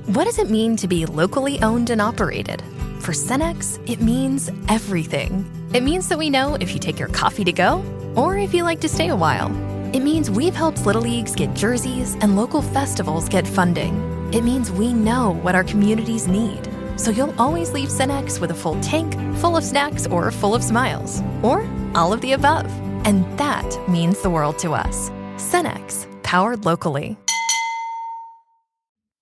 What does it mean to be locally owned and operated? For Cenex, it means everything. It means that we know if you take your coffee to go or if you like to stay a while. It means we've helped Little Leagues get jerseys and local festivals get funding. It means we know what our communities need. So you'll always leave Cenex with a full tank, full of snacks, or full of smiles. Or all of the above. And that means the world to us. Cenex, powered locally.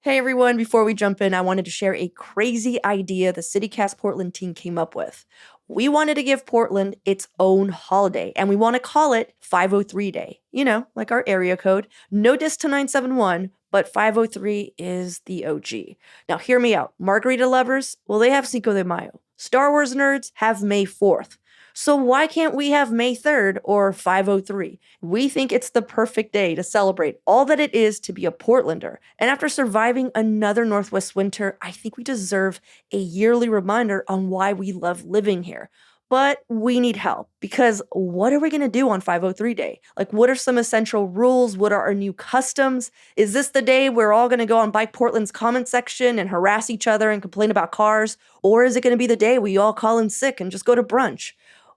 Hey everyone, before we jump in, I wanted to share a crazy idea the CityCast Portland team came up with. We wanted to give Portland its own holiday, and we want to call it 503 Day. You know, like our area code. No diss to 971, but 503 is the OG. Now hear me out. Margarita lovers, well, they have Cinco de Mayo. Star Wars nerds have May 4th. So why can't we have May 3rd or 503? We think it's the perfect day to celebrate all that it is to be a Portlander. And after surviving another Northwest winter, I think we deserve a yearly reminder on why we love living here. But we need help, because what are we going to do on 503 Day? Like, what are some essential rules? What are our new customs? Is this the day we're all going to go on Bike Portland's comment section and harass each other and complain about cars? Or is it going to be the day we all call in sick and just go to brunch?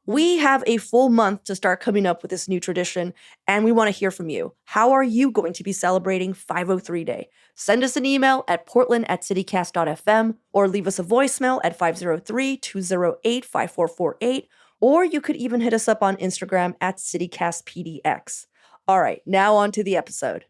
We have a full month to start coming up with this new tradition, and we want to hear from you. How are you going to be celebrating 503 Day? Send us an email at portland@citycast.fm or leave us a voicemail at 503-208-5448, or you could even hit us up on Instagram at CityCastPDX. All right, now on to the episode.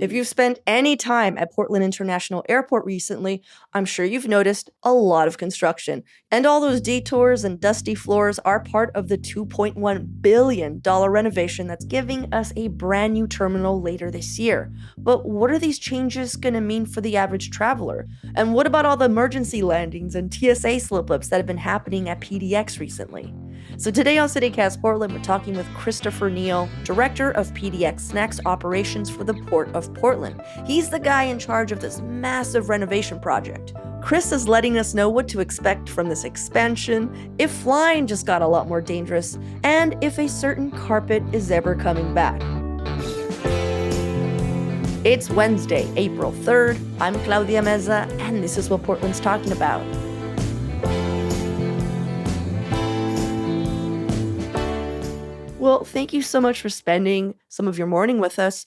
If you've spent any time at Portland International Airport recently, I'm sure you've noticed a lot of construction. And all those detours and dusty floors are part of the $2.1 billion renovation that's giving us a brand new terminal later this year. But what are these changes going to mean for the average traveler? And what about all the emergency landings and TSA slip-ups that have been happening at PDX recently? So today on CityCast Portland, we're talking with Christopher Neal, Director of PDX Snacks Operations for the Port of Portland. He's the guy in charge of this massive renovation project. Chris is letting us know what to expect from this expansion, if flying just got a lot more dangerous, and if a certain carpet is ever coming back. It's Wednesday, April 3rd. I'm Claudia Meza, and this is what Portland's talking about. Well, thank you so much for spending some of your morning with us.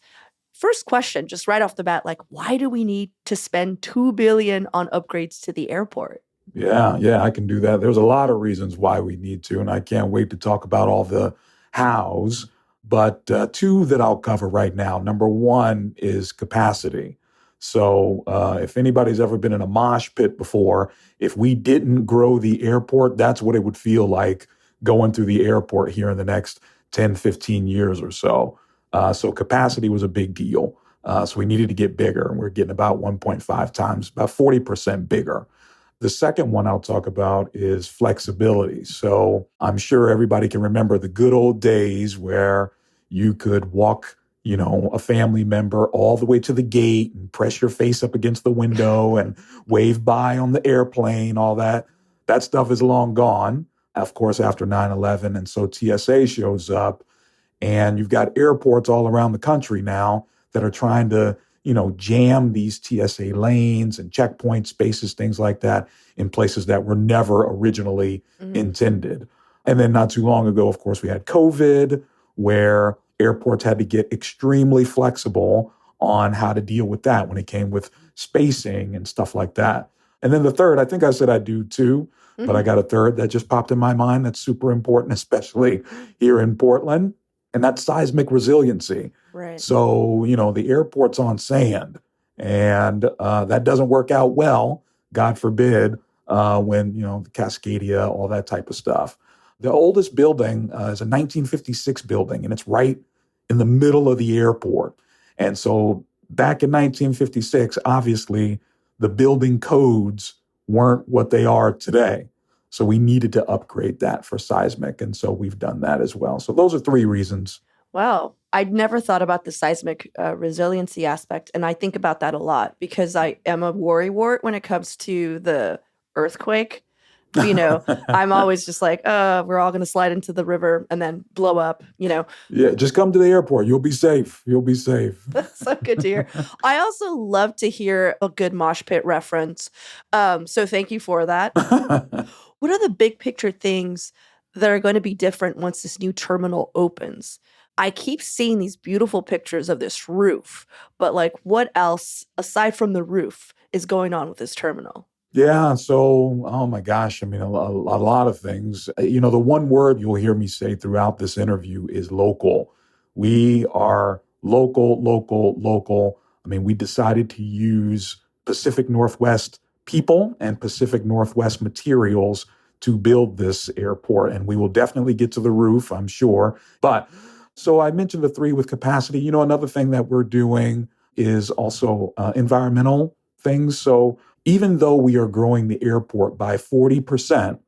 First question, just right off the bat, like, why do we need to spend $2 billion on upgrades to the airport? Yeah, I can do that. There's a lot of reasons why we need to, and I can't wait to talk about all the hows, but two that I'll cover right now. Number one is capacity. So if anybody's ever been in a mosh pit before, if we didn't grow the airport, that's what it would feel like going through the airport here in the next 10, 15 years or so. So capacity was a big deal. So we needed to get bigger, and we're getting about 1.5 times, about 40% bigger. The second one I'll talk about is flexibility. So I'm sure everybody can remember the good old days where you could walk, a family member all the way to the gate and press your face up against the window and wave bye on the airplane, all that. That stuff is long gone, of course, after 9/11. And so TSA shows up, and you've got airports all around the country now that are trying to, jam these TSA lanes and checkpoint spaces, things like that, in places that were never originally intended. And then not too long ago, of course, we had COVID, where airports had to get extremely flexible on how to deal with that when it came with spacing and stuff like that. And then the third, I think I said I do too, but I got a third that just popped in my mind that's super important, especially here in Portland, and that's seismic resiliency. Right. So, the airport's on sand, and that doesn't work out well, God forbid, when, the Cascadia, all that type of stuff. The oldest building is a 1956 building, and it's right in the middle of the airport. And so back in 1956, obviously, the building codes weren't what they are today. So we needed to upgrade that for seismic. And so we've done that as well. So those are three reasons. Wow. I'd never thought about the seismic resiliency aspect. And I think about that a lot because I am a worrywart when it comes to the earthquake. I'm always just like, we're all going to slide into the river and then blow up. Yeah, just come to the airport. You'll be safe. You'll be safe. That's so good to hear. I also love to hear a good mosh pit reference. So thank you for that. What are the big picture things that are going to be different once this new terminal opens? I keep seeing these beautiful pictures of this roof, but like what else aside from the roof is going on with this terminal? Yeah. So, oh my gosh. I mean, a lot of things. The one word you'll hear me say throughout this interview is local. We are local, local, local. I mean, we decided to use Pacific Northwest people and Pacific Northwest materials to build this airport. And we will definitely get to the roof, I'm sure. But so I mentioned the three with capacity. Another thing that we're doing is also environmental things. So even though we are growing the airport by 40%,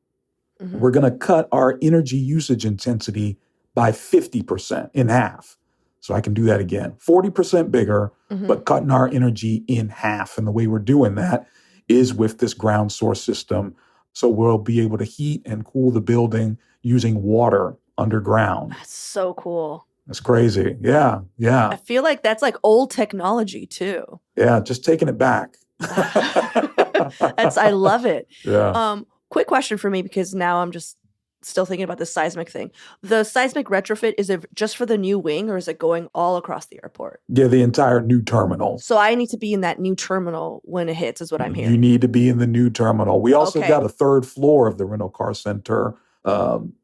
we're going to cut our energy usage intensity by 50% in half. So I can do that again. 40% bigger, but cutting our energy in half. And the way we're doing that is with this ground source system. So we'll be able to heat and cool the building using water underground. That's so cool. That's crazy. Yeah. I feel like that's like old technology too. Yeah, just taking it back. I love it. Yeah. Quick question for me, because now I'm just still thinking about the seismic thing. The seismic retrofit, is it just for the new wing or is it going all across the airport? Yeah, the entire new terminal. So I need to be in that new terminal when it hits is what I'm hearing. You need to be in the new terminal. We also got a third floor of the rental car center.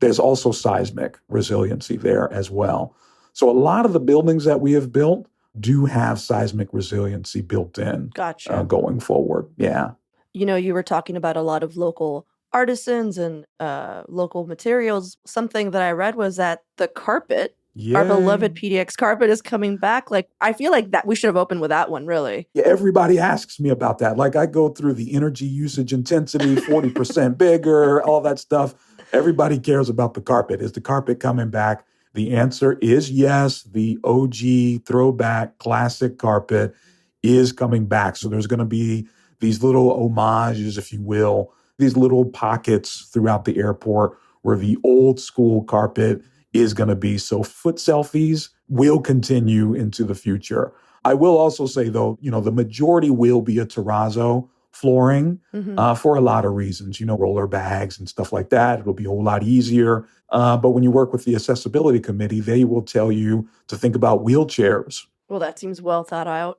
There's also seismic resiliency there as well. So a lot of the buildings that we have built do have seismic resiliency built in. Gotcha. Going forward. Yeah. You were talking about a lot of local artisans and local materials. Something that I read was that the carpet, our beloved PDX carpet, is coming back. Like, I feel like that we should have opened with that one, really. Yeah, everybody asks me about that. Like, I go through the energy usage intensity, 40% bigger, all that stuff. Everybody cares about the carpet. Is the carpet coming back? The answer is yes. The OG throwback classic carpet is coming back. So there's going to be these little homages, if you will, these little pockets throughout the airport where the old school carpet is going to be. So foot selfies will continue into the future. I will also say, though, the majority will be a terrazzo flooring for a lot of reasons, roller bags and stuff like that. It'll be a whole lot easier. But when you work with the accessibility committee, they will tell you to think about wheelchairs. Well, that seems well thought out.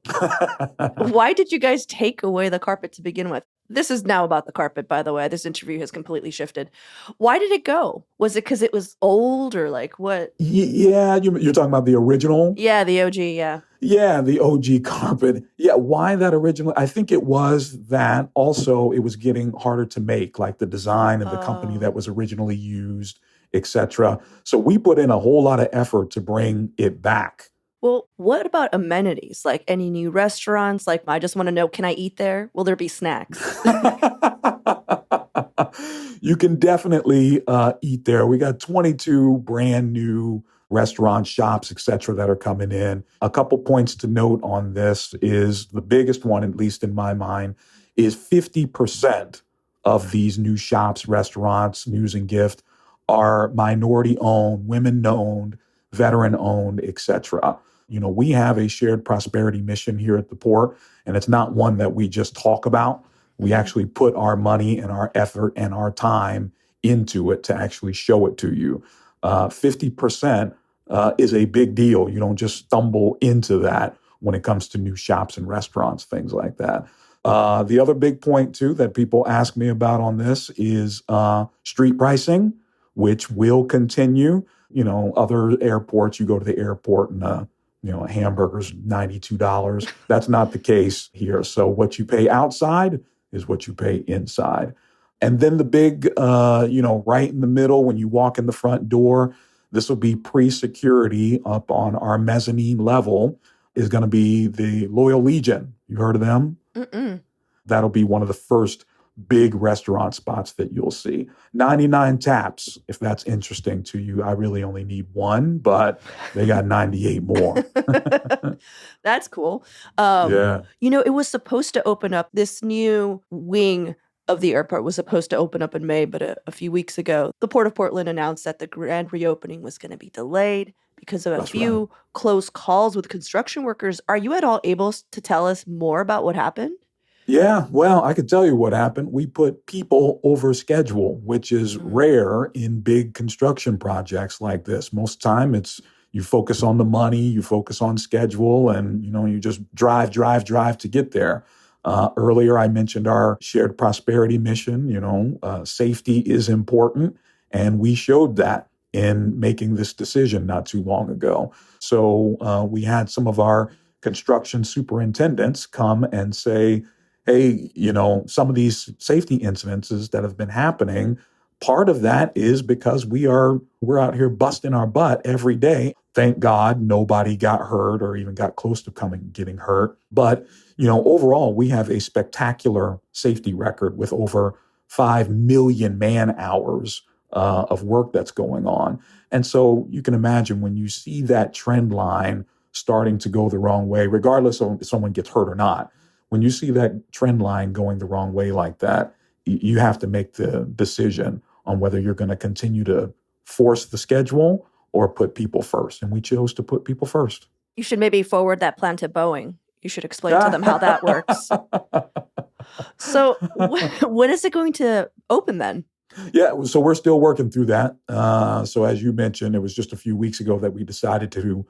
Why did you guys take away the carpet to begin with? This is now about the carpet, by the way. This interview has completely shifted. Why did it go? Was it because it was old or like what? Yeah, you're talking about the original? Yeah, the OG, yeah. Yeah, the OG carpet. Yeah, why that original? I think it was that also it was getting harder to make, like the design of the company that was originally used, etc. So we put in a whole lot of effort to bring it back. Well, what about amenities? Like any new restaurants? Like, I just want to know, can I eat there? Will there be snacks? You can definitely eat there. We got 22 brand new restaurants, shops, etc. that are coming in. A couple points to note on this is the biggest one, at least in my mind, is 50% of these new shops, restaurants, news and gift are minority owned, women owned, veteran owned, etc. We have a shared prosperity mission here at the port, and it's not one that we just talk about. We actually put our money and our effort and our time into it to actually show it to you. 50% is a big deal. You don't just stumble into that when it comes to new shops and restaurants, things like that. The other big point, too, that people ask me about on this is street pricing, which will continue. Other airports, you go to the airport and a hamburger's $92. That's not the case here. So what you pay outside is what you pay inside. And then the big, right in the middle when you walk in the front door, this will be pre-security up on our mezzanine level is going to be the Loyal Legion. You heard of them? Mm-mm. That'll be one of the first big restaurant spots that you'll see. 99 taps, if that's interesting to you. I really only need one, but they got 98 more. That's cool. Yeah. It was supposed to open up this new wing of the airport was supposed to open up in May, but a few weeks ago, the Port of Portland announced that the grand reopening was going to be delayed because of a That's few right. close calls with construction workers. Are you at all able to tell us more about what happened? Yeah, well, I could tell you what happened. We put people over schedule, which is Mm. rare in big construction projects like this. Most time it's you focus on the money, you focus on schedule, and you just drive to get there. Earlier, I mentioned our shared prosperity mission. Safety is important, and we showed that in making this decision not too long ago. So we had some of our construction superintendents come and say, hey, some of these safety incidences that have been happening, part of that is because we're out here busting our butt every day. Thank God nobody got hurt or even got close to getting hurt. But, overall, we have a spectacular safety record with over 5 million man hours of work that's going on. And so you can imagine when you see that trend line starting to go the wrong way, regardless of if someone gets hurt or not, when you see that trend line going the wrong way like that, you have to make the decision on whether you're going to continue to force the schedule or put people first. And we chose to put people first. You should maybe forward that plan to Boeing. You should explain to them how that works. So when is it going to open then? Yeah, so we're still working through that. So as you mentioned, it was just a few weeks ago that we decided to,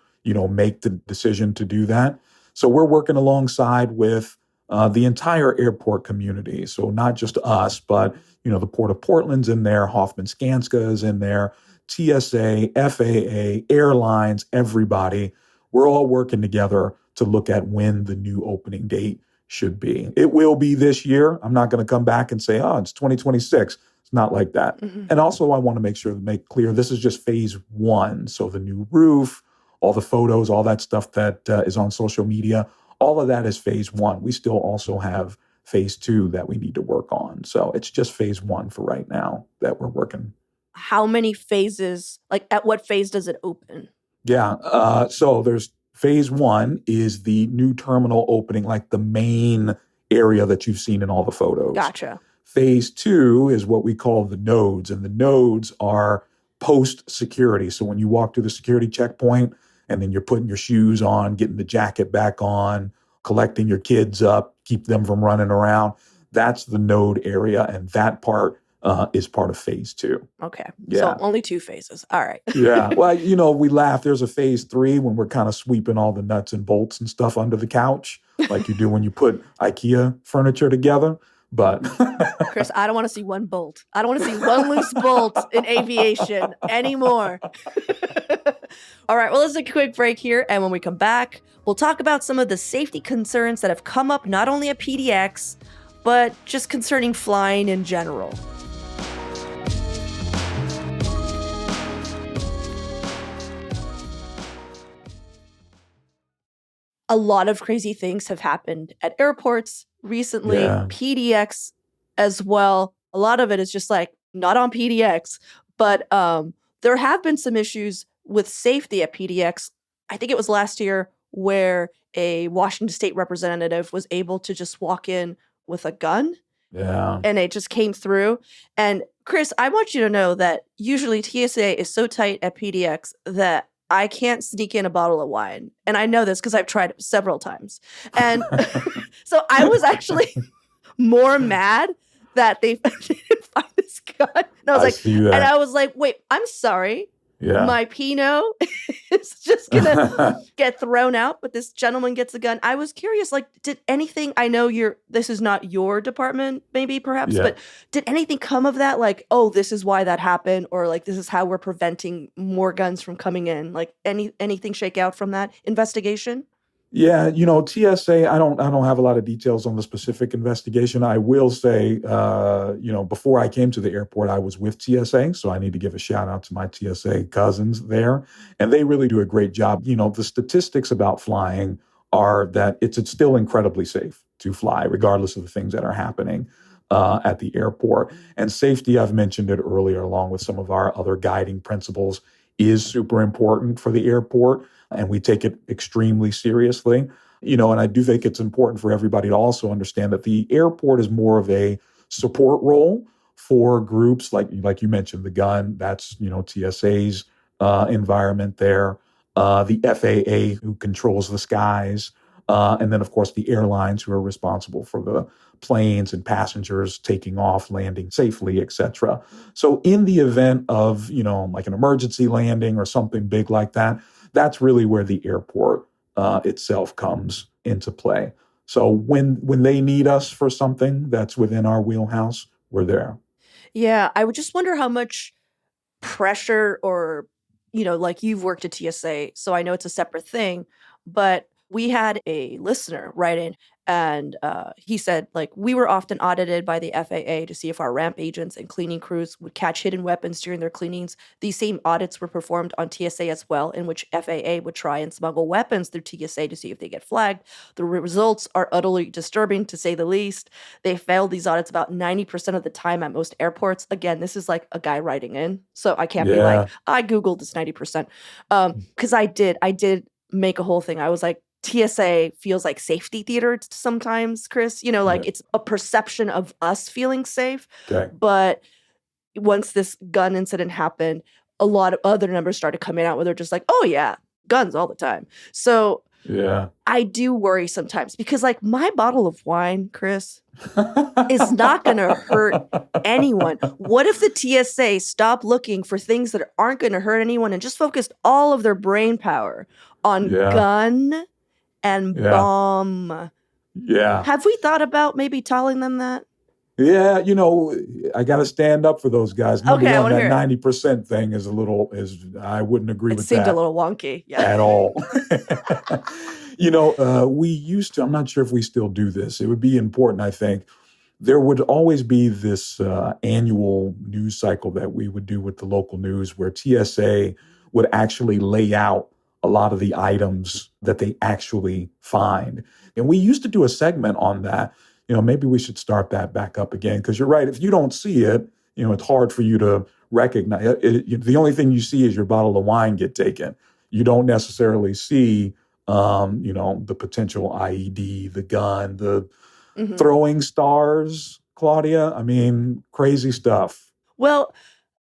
make the decision to do that. So we're working alongside with the entire airport community. So not just us, but the Port of Portland's in there, Hoffman Skanska is in there, TSA, FAA, airlines, everybody. We're all working together to look at when the new opening date should be. It will be this year. I'm not going to come back and say, oh, it's 2026. It's not like that. Mm-hmm. And also, I want to make sure to make clear this is just phase one. So the new roof, all the photos, all that stuff that is on social media, all of that is phase one. We still also have phase two that we need to work on. So it's just phase one for right now that we're working. How many phases, like at what phase does it open? Yeah. So there's phase one is the new terminal opening, like the main area that you've seen in all the photos. Gotcha. Phase two is what we call the nodes, and the nodes are post security. So when you walk through the security checkpoint and then you're putting your shoes on, getting the jacket back on, collecting your kids up, keep them from running around, that's the node area. And that part is part of phase two. Okay. Yeah. So only 2 phases. All right. Yeah. Well, we laugh. There's a phase three when we're kind of sweeping all the nuts and bolts and stuff under the couch, like you do when you put IKEA furniture together. But Chris, I don't want to see one bolt. I don't want to see one loose bolt in aviation anymore. All right, well, let's take a quick break here. And when we come back, we'll talk about some of the safety concerns that have come up not only at PDX, but just concerning flying in general. A lot of crazy things have happened at airports recently, Yeah. PDX as well. A lot of it is just like not on PDX, but there have been some issues with safety at PDX. I think it was last year where a Washington State representative was able to just walk in with a gun yeah. and it just came through. And Chris, I want you to know that usually TSA is so tight at PDX that I can't sneak in a bottle of wine. And I know this because I've tried it several times. And so I was actually more mad that they didn't find this gun. And I was see that. and I was like, wait, I'm sorry. Yeah. My Pinot is just gonna get thrown out, but this gentleman gets a gun. I was curious, like, did anything, I know this is not your department, maybe perhaps, Yeah. but did anything come of that? Like, oh, this is why that happened, or like this is how we're preventing more guns from coming in. Like anything shake out from that investigation? Yeah, TSA, I don't have a lot of details on the specific investigation. I will say, before I came to the airport, I was with TSA, so I need to give a shout out to my TSA cousins there. And they really do a great job. The statistics about flying are that it's still incredibly safe to fly, regardless of the things that are happening at the airport. And safety, I've mentioned it earlier, along with some of our other guiding principles, is super important for the airport. And we take it extremely seriously. And I do think it's important for everybody to also understand that the airport is more of a support role for groups like you mentioned, the gun. That's TSA's environment there. The FAA, who controls the skies, and then of course the airlines, who are responsible for the planes and passengers taking off, landing safely, etc. So in the event of like an emergency landing or something big like that, that's really where the airport itself comes into play. So when they need us for something that's within our wheelhouse, we're there. Yeah, I would just wonder how much pressure or, like you've worked at TSA, so I know it's a separate thing, but we had a listener write in and he said, like, we were often audited by the FAA to see if our ramp agents and cleaning crews would catch hidden weapons during their cleanings. These same audits were performed on TSA as well, in which FAA would try and smuggle weapons through TSA to see if they get flagged. The results are utterly disturbing, to say the least. They failed these audits about 90% of the time at most airports. Again, this is like a guy writing in, so I can't be like, Yeah. I Googled this 90%. Because I did make a whole thing. I was like, TSA feels like safety theater sometimes, Chris. Like Yeah. it's a perception of us feeling safe. Okay. But once this gun incident happened, a lot of other numbers started coming out where they're just like, oh yeah, guns all the time. So Yeah. I do worry sometimes because like my bottle of wine, Chris, is not going to hurt anyone. What if the TSA stopped looking for things that aren't going to hurt anyone and just focused all of their brain power on Yeah. gun and Yeah. bomb? Yeah. Have we thought about maybe telling them that? Yeah, I got to stand up for those guys. Number Okay, I one, wanna that hear it. 90% thing I wouldn't agree It with seemed that a little wonky. Yeah. at all. We used to, I'm not sure if we still do this. It would be important, I think. There would always be this annual news cycle that we would do with the local news where TSA would actually lay out a lot of the items that they actually find. And we used to do a segment on that. Maybe we should start that back up again, because you're right. If you don't see it, it's hard for you to recognize it. The only thing you see is your bottle of wine get taken. You don't necessarily see, the potential IED, the gun, the Mhm. throwing stars, Claudia. I mean, crazy stuff. Well,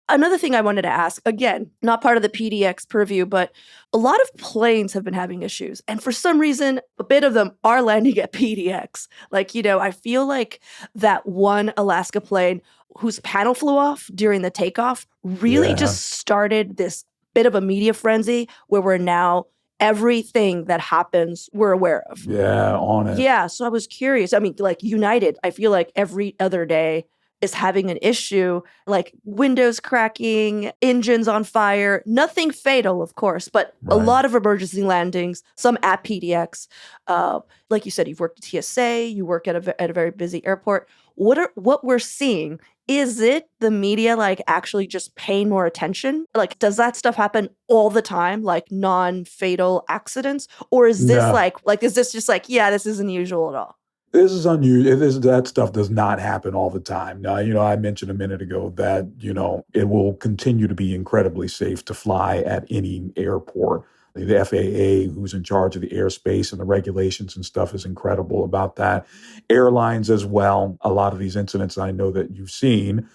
another thing I wanted to ask, again, not part of the PDX purview, but a lot of planes have been having issues. And for some reason, a bit of them are landing at PDX. Like, I feel like that one Alaska plane whose panel flew off during the takeoff really Yeah. just started this bit of a media frenzy where we're now everything that happens, we're aware of. Yeah, on it. Yeah, so I was curious. I mean, like United, I feel like every other day is having an issue, like windows cracking, engines on fire, nothing fatal, of course, but a Right. lot of emergency landings, some at PDX. Like you said, you've worked at TSA, you work at a very busy airport. What we're seeing, is it the media like actually just paying more attention? Like, does that stuff happen all the time, like non-fatal accidents? Or is this No. is this just like, yeah, this isn't usual at all? This is unusual. That stuff does not happen all the time. Now, I mentioned a minute ago that, it will continue to be incredibly safe to fly at any airport. The FAA, who's in charge of the airspace and the regulations and stuff, is incredible about that. Airlines as well. A lot of these incidents I know that you've seen,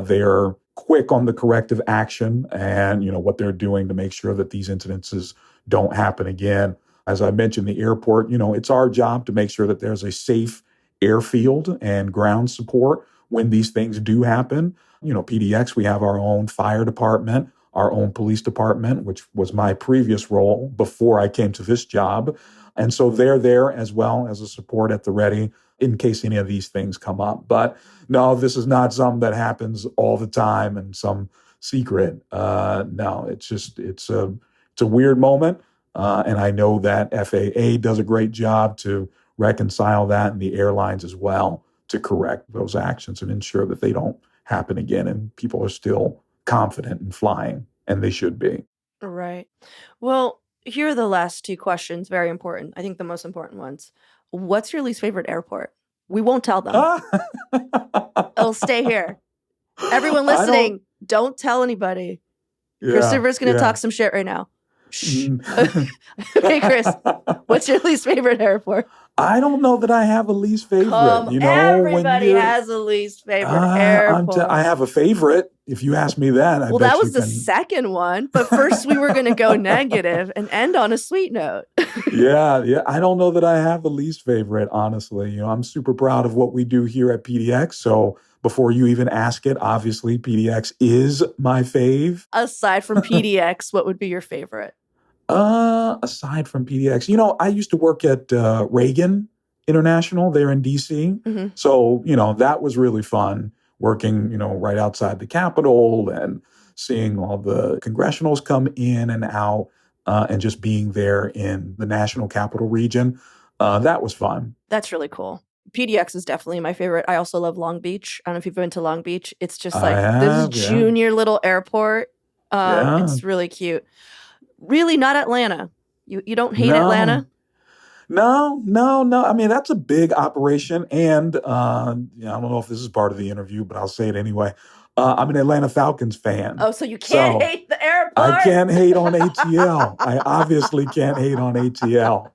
they're quick on the corrective action and, what they're doing to make sure that these incidences don't happen again. As I mentioned, the airport, it's our job to make sure that there's a safe airfield and ground support when these things do happen. PDX, we have our own fire department, our own police department, which was my previous role before I came to this job. And so they're there as well as a support at the ready in case any of these things come up. But no, this is not something that happens all the time and some secret. No, it's a weird moment. And I know that FAA does a great job to reconcile that, and the airlines as well, to correct those actions and ensure that they don't happen again and people are still confident in flying, and they should be. Right. Well, here are the last two questions, very important. I think the most important ones. What's your least favorite airport? We won't tell them. It'll stay here. Everyone I don't- listening, don't tell anybody. Yeah, Christopher's going to yeah. talk some shit right now. Shh. Mm. Okay, Chris, what's your least favorite airport? I don't know that I have a least favorite. Everybody has a least favorite airport. I have a favorite. If you ask me that, I well, bet that you was the can. second one. But first, we were going to go negative and end on a sweet note. Yeah. I don't know that I have a least favorite, honestly. I'm super proud of what we do here at PDX. So before you even ask it, obviously PDX is my fave. Aside from PDX, what would be your favorite? Aside from PDX, I used to work at Reagan International there in DC. Mm-hmm. So, that was really fun working, right outside the Capitol and seeing all the congressionals come in and out and just being there in the National Capital Region. That was fun. That's really cool. PDX is definitely my favorite. I also love Long Beach. I don't know if you've been to Long Beach. It's just like this junior little airport. It's really cute. Really not Atlanta. You don't hate Atlanta? No. I mean, that's a big operation. And I don't know if this is part of the interview, but I'll say it anyway. I'm an Atlanta Falcons fan. Oh, so you can't hate the airport? I can't hate on ATL. I obviously can't hate on ATL.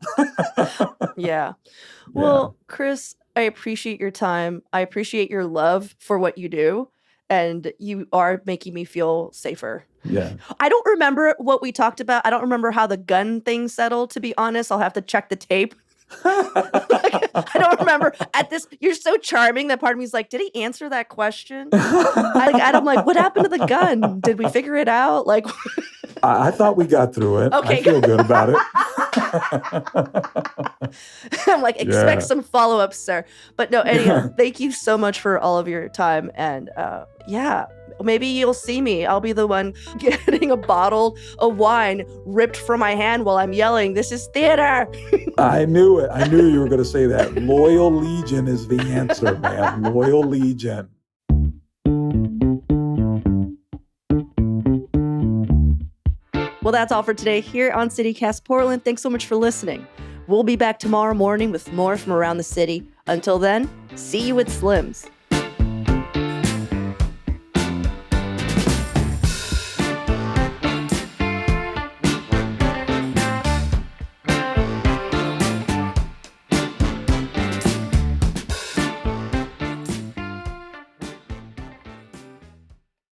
Yeah. Well, Chris, I appreciate your time. I appreciate your love for what you do. And you are making me feel safer. Yeah. I don't remember what we talked about. I don't remember how the gun thing settled, to be honest. I'll have to check the tape. I don't remember. You're so charming that part of me is like, did he answer that question? I'm like, what happened to the gun? Did we figure it out? Like, I thought we got through it. Okay. I feel good about it. I'm like, expect some follow-ups, sir. But no, anyhow, thank you so much for all of your time. And maybe you'll see me. I'll be the one getting a bottle of wine ripped from my hand while I'm yelling, "This is theater." I knew it. I knew you were going to say that. Loyal Legion is the answer, man. Loyal Legion. Well, that's all for today here on CityCast Portland. Thanks so much for listening. We'll be back tomorrow morning with more from around the city. Until then, see you at Slim's.